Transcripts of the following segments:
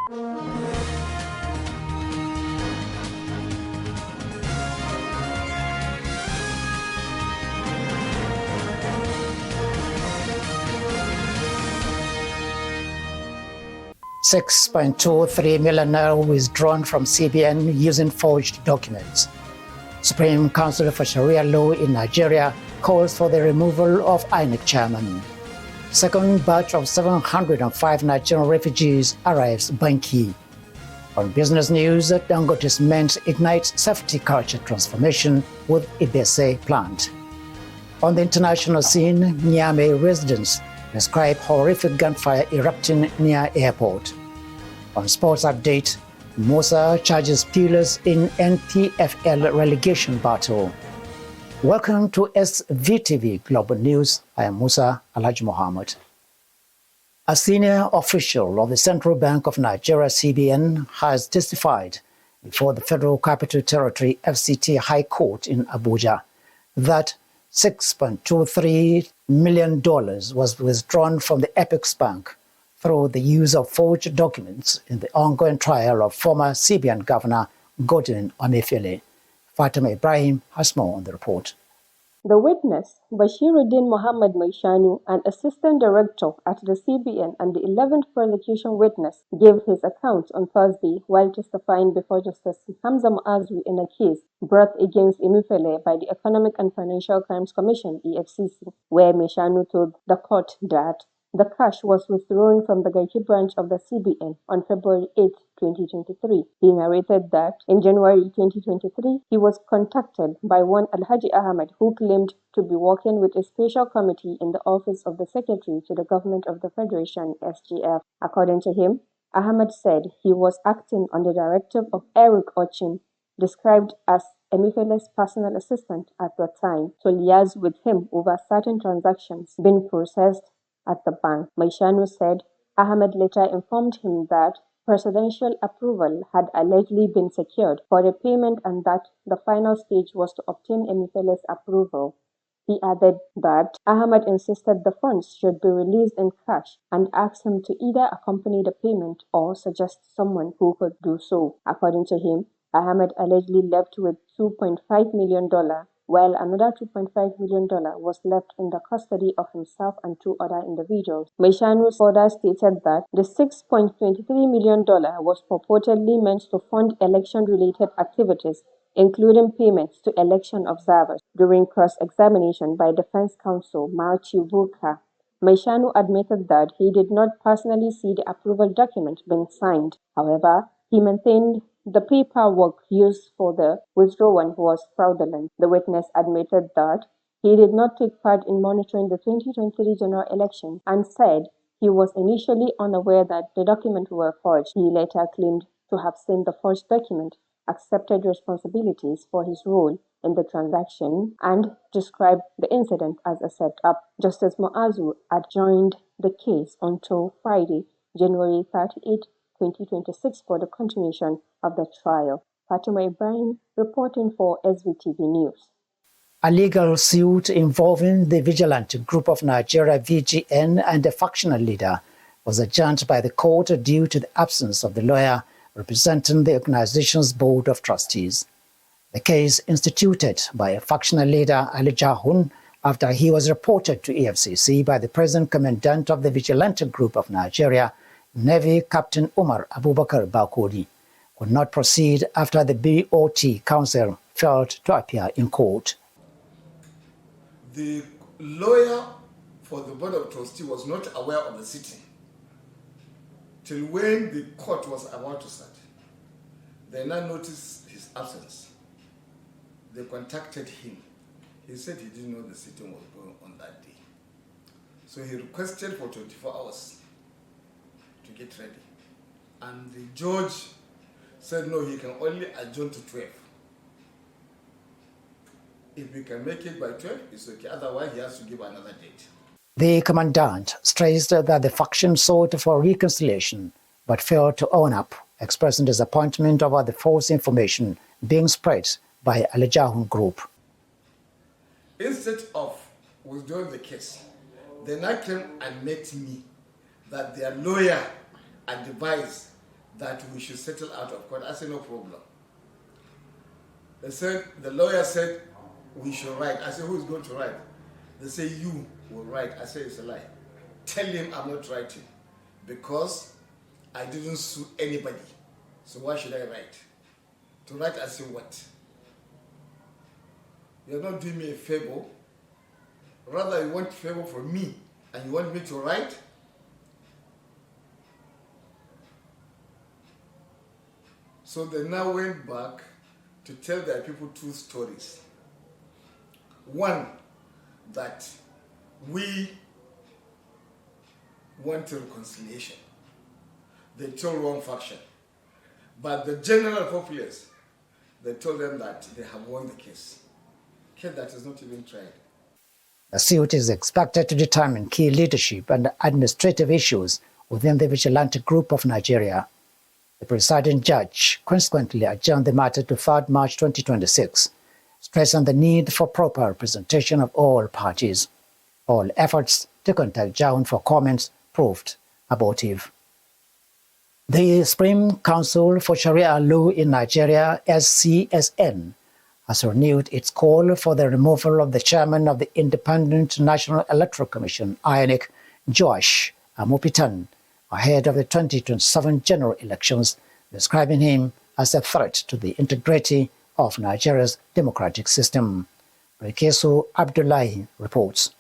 $6.23 million withdrawn from CBN using forged documents. Supreme Council for Sharia Law in Nigeria calls for the removal of INEC chairman. Second batch of 705 Nigerian refugees arrives Banki. On business news, Dangote Cement ignites safety culture transformation with Ibese plant. On the international scene, Niamey residents describe horrific gunfire erupting near airport. On sports update, Musa charges Steelers in NPFL relegation battle. Welcome to SVTV Global News. I am Musa Alhaji Mohammed. A senior official of the Central Bank of Nigeria CBN has testified before the Federal Capital Territory FCT High Court in Abuja that $6.23 million was withdrawn from the Apex Bank through the use of forged documents in the ongoing trial of former CBN Governor Godwin Emefiele. Fatima Ibrahim has more on the report. The witness, Bashiruddin Mohammed Maishanu, an assistant director at the CBN and the 11th prosecution witness, gave his account on Thursday while testifying before Justice Hamza Muazu in a case brought against Emefiele by the Economic and Financial Crimes Commission (EFCC), where Maishanu told the court that the cash was withdrawn from the Garki branch of the CBN on February 8, 2023. He narrated that in January 2023, he was contacted by one Alhaji Ahmed who claimed to be working with a special committee in the office of the Secretary to the Government of the Federation (SGF). According to him, Ahmed said he was acting on the directive of Eric Ochin, described as Emefiele's personal assistant at the time, to liaise with him over certain transactions being processed at the bank. Maishanu said Ahmed later informed him that presidential approval had allegedly been secured for the payment and that the final stage was to obtain Emefiele's approval. He added that Ahmed insisted the funds should be released in cash and asked him to either accompany the payment or suggest someone who could do so. According to him, Ahmed allegedly left with $2.5 million, while another $2.5 million was left in the custody of himself and two other individuals. Maishanu further stated that the $6.23 million was purportedly meant to fund election-related activities, including payments to election observers. During cross-examination by defense counsel Marchi Burka, Maishanu admitted that he did not personally see the approval document being signed. However, he maintained the paperwork used for the withdrawal was fraudulent. The witness admitted that he did not take part in monitoring the 2023 general election and said he was initially unaware that the documents were forged. He later claimed to have seen the forged document, accepted responsibilities for his role in the transaction, and described the incident as a setup. Justice Muazu adjourned the case until Friday, January 38, 2026 for the continuation of the trial. Fatima Ibrahim reporting for SVTV News. A legal suit involving the Vigilante Group of Nigeria (VGN) and a factional leader was adjourned by the court due to the absence of the lawyer representing the organization's board of trustees. The case instituted by a factional leader, Ali Jahun, after he was reported to EFCC by the present commandant of the Vigilante Group of Nigeria, Navy Captain Umar Abubakar Bakori, could not proceed after the BOT Council failed to appear in court. The lawyer for the Board of Trustees was not aware of the sitting till when the court was about to start. They now noticed his absence. They contacted him. He said he didn't know the sitting was going on that day. So he requested for 24 hours to get ready. And the judge said no, he can only adjourn to 12. If we can make it by 12, it's okay. Otherwise, he has to give another date. The commandant stressed that the faction sought for reconciliation but failed to own up, expressing disappointment over the false information being spread by Al Jahun Group. Instead of withdrawing the case, they now came and met me that their lawyer advised that we should settle out of court. I said, no problem. They said, the lawyer said, we should write. I said, who is going to write? They say, you will write. I said, it's a lie. Tell him I'm not writing because I didn't sue anybody. So why should I write? To write, I say, what? You're not doing me a favor. Rather, you want a favor from me and you want me to write? So they now went back to tell their people two stories. One, that we want reconciliation. They told one faction. But the general populace, they told them that they have won the case. Case that is not even tried. The suit is expected to determine key leadership and administrative issues within the vigilante group of Nigeria. The presiding judge consequently adjourned the matter to 3rd March 2026, stressing the need for proper representation of all parties. All efforts to contact Jaun for comments proved abortive. The Supreme Council for Sharia Law in Nigeria, SCSN, has renewed its call for the removal of the chairman of the Independent National Electoral Commission, INEC, Joash Amopitan, ahead of the 2027 general elections, describing him as a threat to the integrity of Nigeria's democratic system. Rekesu Abdullahi reports.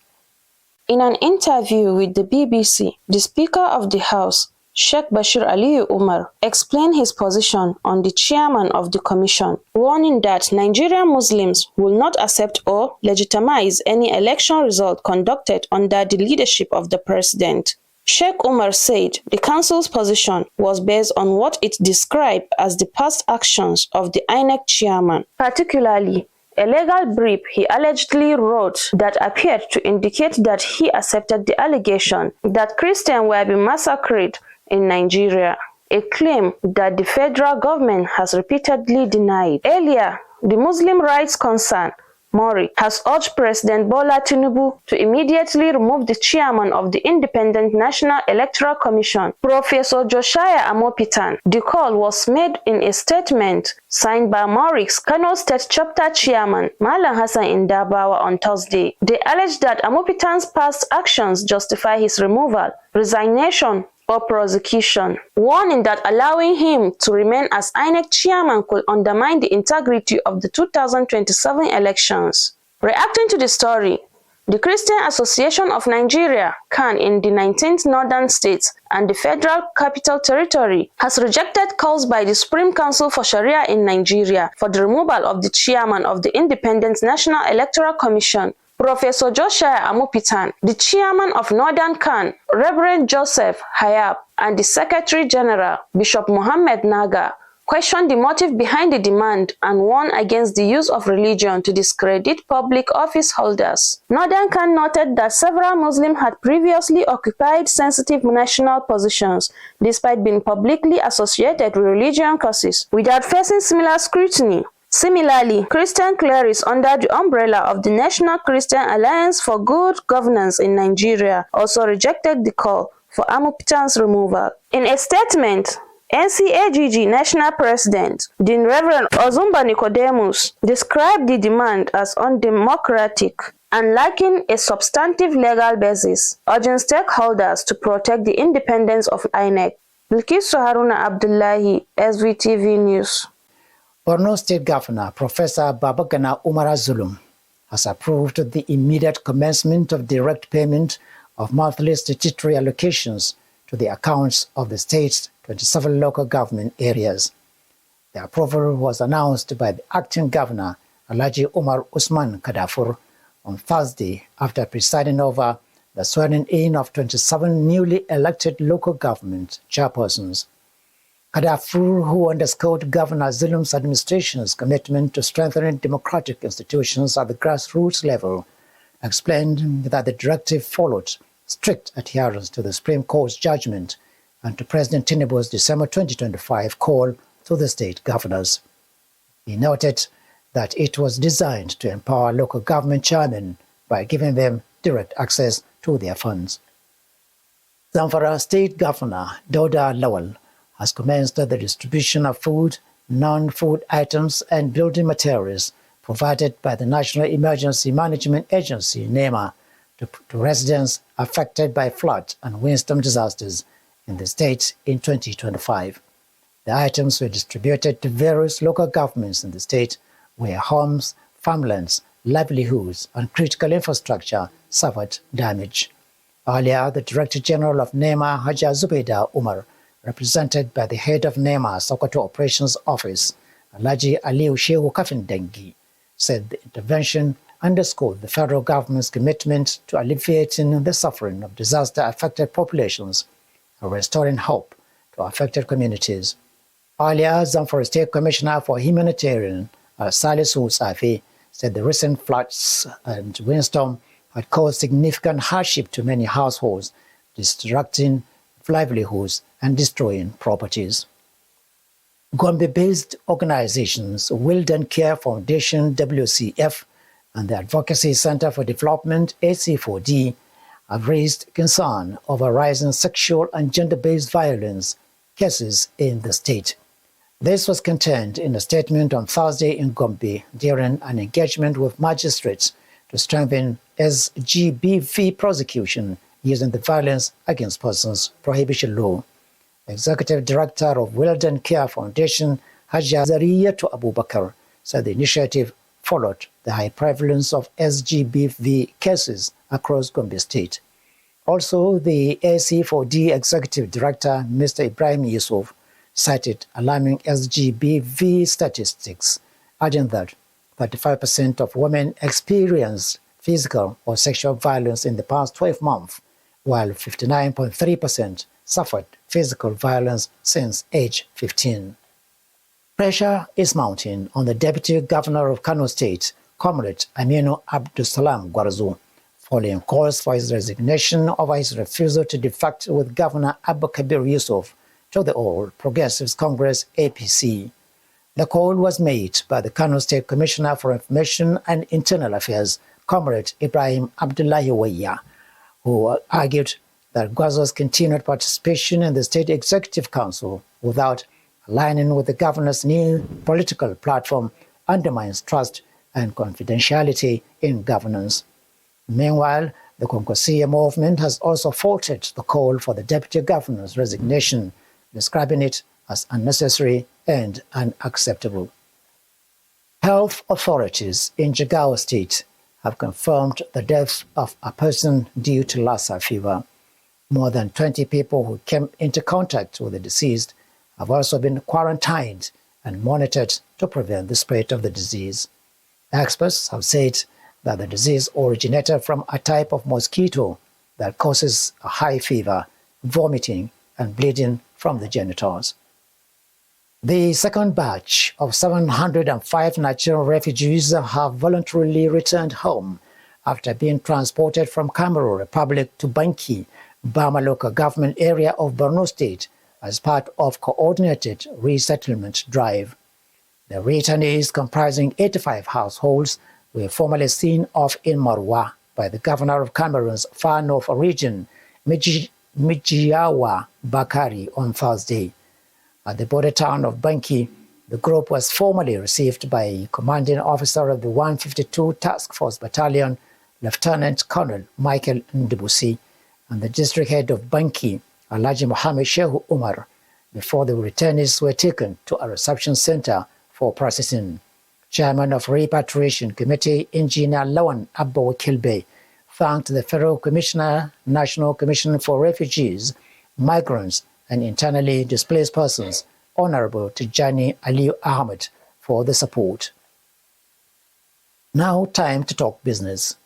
In an interview with the BBC, the Speaker of the House, Sheikh Bashir Aliyu Umar, explained his position on the chairman of the commission, warning that Nigerian Muslims will not accept or legitimize any election result conducted under the leadership of the president. Sheikh Umar said the council's position was based on what it described as the past actions of the INEC chairman, particularly a legal brief he allegedly wrote that appeared to indicate that he accepted the allegation that Christians were being massacred in Nigeria, a claim that the federal government has repeatedly denied. Earlier, the Muslim rights concern Mori has urged President Bola Tinubu to immediately remove the chairman of the Independent National Electoral Commission, Professor Josiah Amopitan. The call was made in a statement signed by Mori's Kano State Chapter Chairman, Malam Hassan Indabawa, on Thursday. They alleged that Amopitan's past actions justify his removal, resignation, or prosecution, warning that allowing him to remain as INEC chairman could undermine the integrity of the 2027 elections. Reacting to the story, the Christian Association of Nigeria, CAN, in the 19th northern states and the Federal Capital Territory has rejected calls by the Supreme Council for Sharia in Nigeria for the removal of the chairman of the Independent National Electoral Commission, Professor Joshua Amopitan, the chairman of Northern CAN, Reverend Joseph Hayab, and the Secretary General, Bishop Mohammed Naga, questioned the motive behind the demand and warned against the use of religion to discredit public office holders. Northern CAN noted that several Muslims had previously occupied sensitive national positions, despite being publicly associated with religion causes, without facing similar scrutiny. Similarly, Christian clerics under the umbrella of the National Christian Alliance for Good Governance in Nigeria also rejected the call for Amopitan's removal. In a statement, NCAGG National President, Dean Reverend Ozumba Nicodemus, described the demand as undemocratic and lacking a substantive legal basis, urging stakeholders to protect the independence of INEC. Bilkisu Haruna Abdullahi, SVTV News. Borno State Governor Professor Babagana Umar Zulum has approved the immediate commencement of direct payment of monthly statutory allocations to the accounts of the state's 27 local government areas. The approval was announced by the acting governor, Alhaji Umar Usman Kadafur, on Thursday after presiding over the swearing-in of 27 newly elected local government chairpersons. Kadafur, who underscored Governor Zulum's administration's commitment to strengthening democratic institutions at the grassroots level, explained that the directive followed strict adherence to the Supreme Court's judgment and to President Tinubu's December 2025 call to the state governors. He noted that it was designed to empower local government chairmen by giving them direct access to their funds. Zamfara State Governor Dauda Lawal has commenced the distribution of food, non-food items, and building materials provided by the National Emergency Management Agency, NEMA, to residents affected by flood and windstorm disasters in the state in 2025. The items were distributed to various local governments in the state where homes, farmlands, livelihoods, and critical infrastructure suffered damage. Earlier, the Director General of NEMA, Haja Zubaida Umar, represented by the head of NEMA Sokoto Operations Office, Alhaji Aliu Shehu Kafindengi, said the intervention underscored the federal government's commitment to alleviating the suffering of disaster-affected populations and restoring hope to affected communities. Earlier, Zamfara State Commissioner for Humanitarian, Salisu Safi, said the recent floods and windstorm had caused significant hardship to many households, disrupting livelihoods and destroying properties. Gombe-based organizations Wilden Care Foundation WCF and the Advocacy Center for Development AC4D have raised concern over rising sexual and gender-based violence cases in the state. This was contained in a statement on Thursday in Gombe during an engagement with magistrates to strengthen SGBV prosecution using the Violence Against Persons Prohibition Law. Executive Director of Wilden Care Foundation, Hajia Zariyatu Abubakar, said the initiative followed the high prevalence of SGBV cases across Gombe State. Also, the AC4D Executive Director, Mr. Ibrahim Yusuf, cited alarming SGBV statistics, adding that 35% of women experienced physical or sexual violence in the past 12 months, while 59.3% suffered physical violence since age 15. Pressure is mounting on the Deputy Governor of Kano State, Comrade Aminu Abdulsalam Gwarzo, following calls for his resignation over his refusal to defect with Governor Abba Kabir Yusuf to the All Progressives Congress APC. The call was made by the Kano State Commissioner for Information and Internal Affairs, Comrade Ibrahim Abdullahi Waya, who argued that Gwarzo's continued participation in the State Executive Council without aligning with the governor's new political platform undermines trust and confidentiality in governance. Meanwhile, the Konkosia movement has also faulted the call for the deputy governor's resignation, describing it as unnecessary and unacceptable. Health authorities in Jigawa State have confirmed the death of a person due to Lassa fever. More than 20 people who came into contact with the deceased have also been quarantined and monitored to prevent the spread of the disease. Experts have said that the disease originated from a type of mosquito that causes a high fever, vomiting, and bleeding from the genitals. The second batch of 705 Nigerian refugees have voluntarily returned home after being transported from Cameroon Republic to Banki, Bama local government area of Borno State, as part of coordinated resettlement drive. The returnees, comprising 85 households, were formally seen off in Marwa by the governor of Cameroon's far north region, Mijiawa Bakari, on Thursday. At the border town of Banki, the group was formally received by a commanding officer of the 152 Task Force Battalion, Lieutenant Colonel Michael Ndibusi, and the district head of Banki, Alhaji Mohammed Shehu Umar, before the returnees were taken to a reception center for processing. Chairman of Repatriation Committee, Engineer Lawan Abba Wakilbe, thanked the Federal Commissioner, National Commission for Refugees, Migrants, and Internally Displaced Persons, Honorable Tijani Aliu Ahmed, for the support. Now, time to talk business.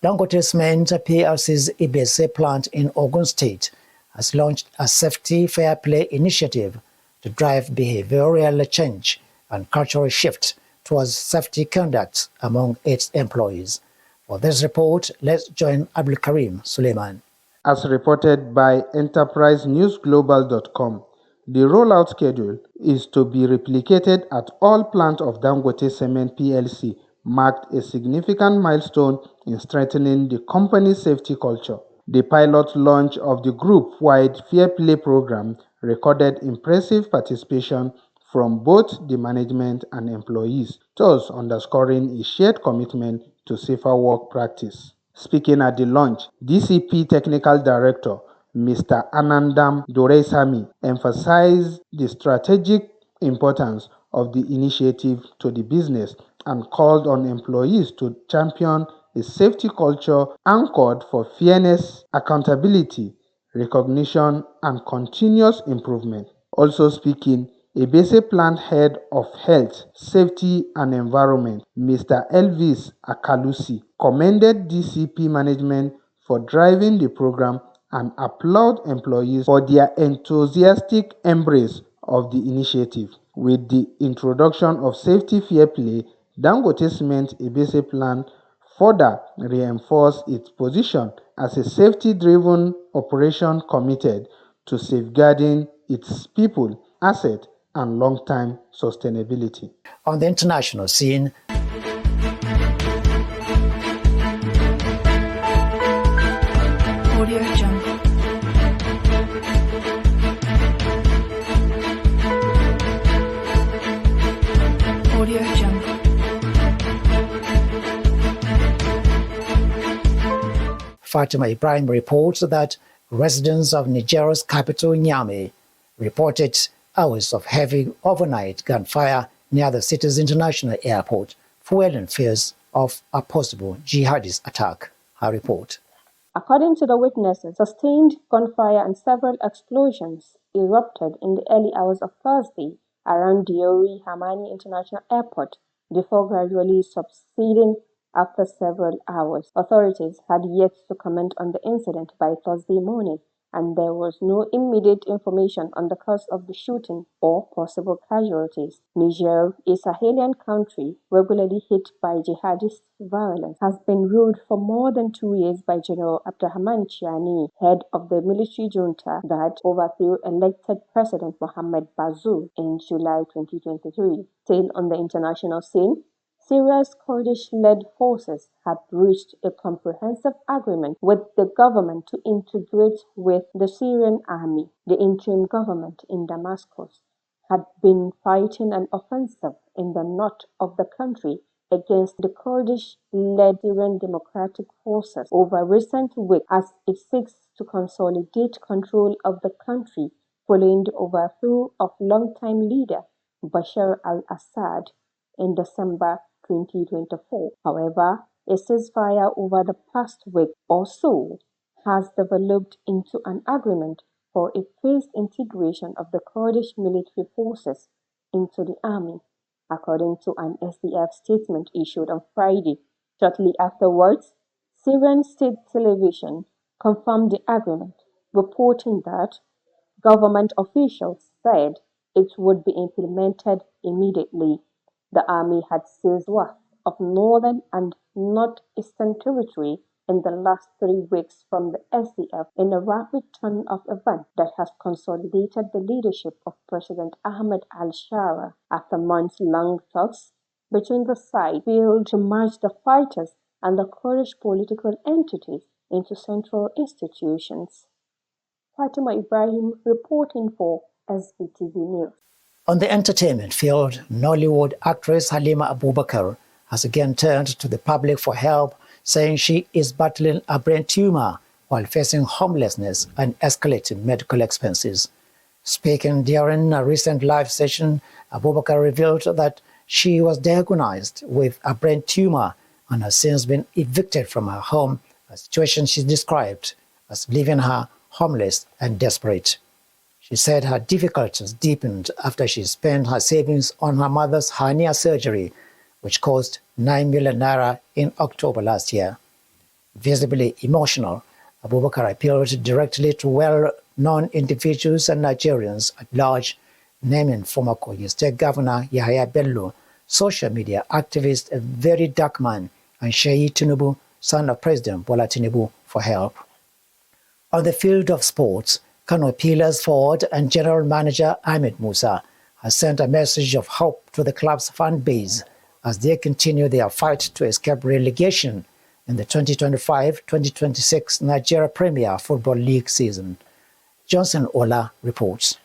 Dangote Cement PLC's Ibese plant in Ogun State has launched a Safety Fair Play initiative to drive behavioral change and cultural shift towards safety conduct among its employees. For this report, let's join Abdul Karim Suleiman. As reported by EnterpriseNewsGlobal.com, The rollout schedule is to be replicated at all plants of Dangote Cement plc, marked a significant milestone in strengthening the company's safety culture. The pilot launch of the group-wide Fair Play program recorded impressive participation from both the management and employees, thus underscoring a shared commitment to safer work practice. Speaking at the launch, DCP Technical Director Mr. Anandam Doraisamy emphasized the strategic importance of the initiative to the business and called on employees to champion a safety culture anchored for fairness, accountability, recognition, and continuous improvement. Also speaking, Ebese Plant Head of Health, Safety and Environment, Mr. Elvis Akalusi, commended DCP management for driving the program and applaud employees for their enthusiastic embrace of the initiative. With the introduction of Safety Fair Play, Dangote Cement Ebese Plant further reinforced its position as a safety-driven operation committed to safeguarding its people, assets, and long-term sustainability. On the international scene, Audio Jungle. Audio Jungle. Fatima Ibrahim reports that residents of Nigeria's capital, Niamey, reported hours of heavy overnight gunfire near the city's international airport, fueling fears of a possible jihadist attack. Her report. According to the witnesses, sustained gunfire and several explosions erupted in the early hours of Thursday around Diori Hamani International Airport before gradually subsiding after several hours. Authorities had yet to comment on the incident by Thursday morning, and there was no immediate information on the cause of the shooting or possible casualties. Niger, a Sahelian country regularly hit by jihadist violence, has been ruled for more than 2 years by General Abdurrahman Chiani, head of the military junta that overthrew elected President Mohamed Bazoum in July 2023. Still on the international scene, Syria's Kurdish-led forces had reached a comprehensive agreement with the government to integrate with the Syrian army. The interim government in Damascus had been fighting an offensive in the north of the country against the Kurdish-led Syrian Democratic Forces over recent weeks as it seeks to consolidate control of the country following the overthrow of longtime leader Bashar al-Assad in December 2024. However, a ceasefire over the past week or so has developed into an agreement for a phased integration of the Kurdish military forces into the army, according to an SDF statement issued on Friday. Shortly afterwards, Syrian state television confirmed the agreement, reporting that government officials said it would be implemented immediately. The army had seized swaths of northern and northeastern territory in the last 3 weeks from the SDF in a rapid turn of events that has consolidated the leadership of President Ahmed al-Shara after months-long talks between the sides failed to merge the fighters and the Kurdish political entities into central institutions. Fatima Ibrahim reporting for SBTV News. On the entertainment field, Nollywood actress Halima Abubakar has again turned to the public for help, saying she is battling a brain tumor while facing homelessness and escalating medical expenses. Speaking during a recent live session, Abubakar revealed that she was diagnosed with a brain tumor and has since been evicted from her home, a situation she described as leaving her homeless and desperate. She said her difficulties deepened after she spent her savings on her mother's hernia surgery, which cost 9 million naira in October last year. Visibly emotional, Abubakar appealed directly to well-known individuals and Nigerians at large, naming former Kogi State Governor Yahaya Bello, social media activist, a very dark man, and Sheyi Tinubu, son of President Bola Tinubu, for help. On the field of sports, Kano Pillars forward and General Manager Ahmed Musa has sent a message of hope to the club's fan base as they continue their fight to escape relegation in the 2025-2026 Nigeria Premier Football League season. Johnson Ola reports.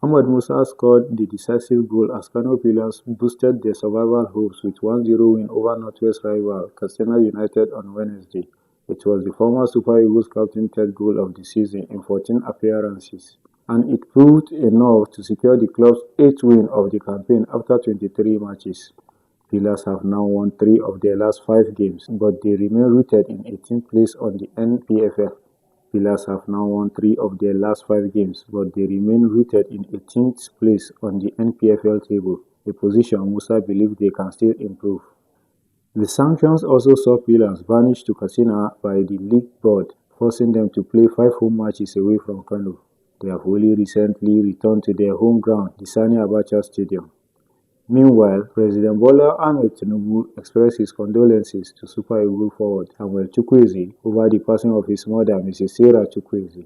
Ahmed Musa scored the decisive goal as Kano Pillars boosted their survival hopes with 1-0 win over Northwest rival Katsina United on Wednesday. It was the former Super Eagles captain's third goal of the season in 14 appearances, and it proved enough to secure the club's 8th win of the campaign after 23 matches. Pillars have now won 3 of their last 5 games, but they remain rooted in 18th place on the NPFL. Pillars have now won 3 of their last 5 games, but they remain rooted in 18th place on the NPFL table, a position Musa believes they can still improve. The sanctions also saw Pillars banished to Katsina by the league board, forcing them to play 5 home matches away from Kano. They have only recently returned to their home ground, the Sani Abacha Stadium. Meanwhile, President Bola Ahmed Tinubu expressed his condolences to Super Eagles forward Samuel Chukwueze over the passing of his mother, Mrs. Sarah Chukwueze.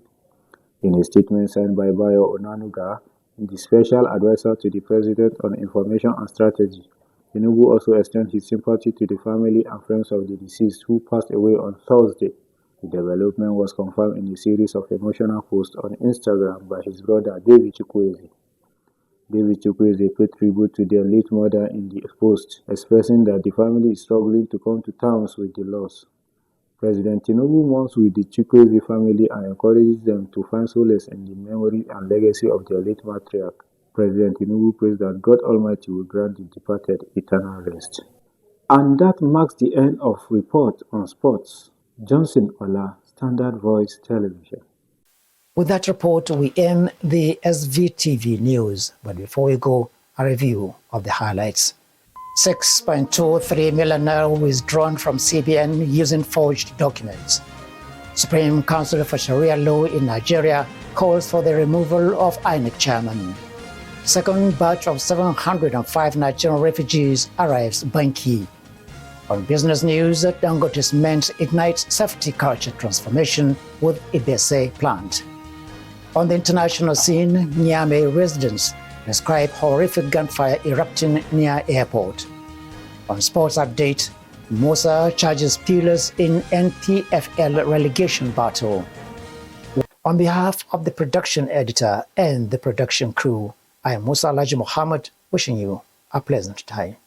In a statement signed by Bayo Onanuga, the special advisor to the President on Information and Strategy, Tinubu also extended his sympathy to the family and friends of the deceased who passed away on Thursday. The development was confirmed in a series of emotional posts on Instagram by his brother David Chukwueze. David Chukwueze paid tribute to their late mother in the post, expressing that the family is struggling to come to terms with the loss. President Tinubu mourns with the Chukwueze family and encourages them to find solace in the memory and legacy of their late matriarch. President Tinubu prays that God Almighty will grant the departed eternal rest. And that marks the end of Report on Sports. Johnson Ola, Standard Voice Television. With that report, we end the SVTV news. But before we go, a review of the highlights. 6.23 million naira withdrawn from CBN using forged documents. Supreme Council for Sharia Law in Nigeria calls for the removal of INEC chairman. Second batch of 705 Nigerian refugees arrives Banki. On business news, Dangote Cement ignites safety culture transformation with Ibese plant. On the international scene, Niamey residents describe horrific gunfire erupting near airport. On sports update, Musa charges Pillars in NPFL relegation battle. On behalf of the production editor and the production crew, I am Musa Alhaji Muhammad, wishing you a pleasant time.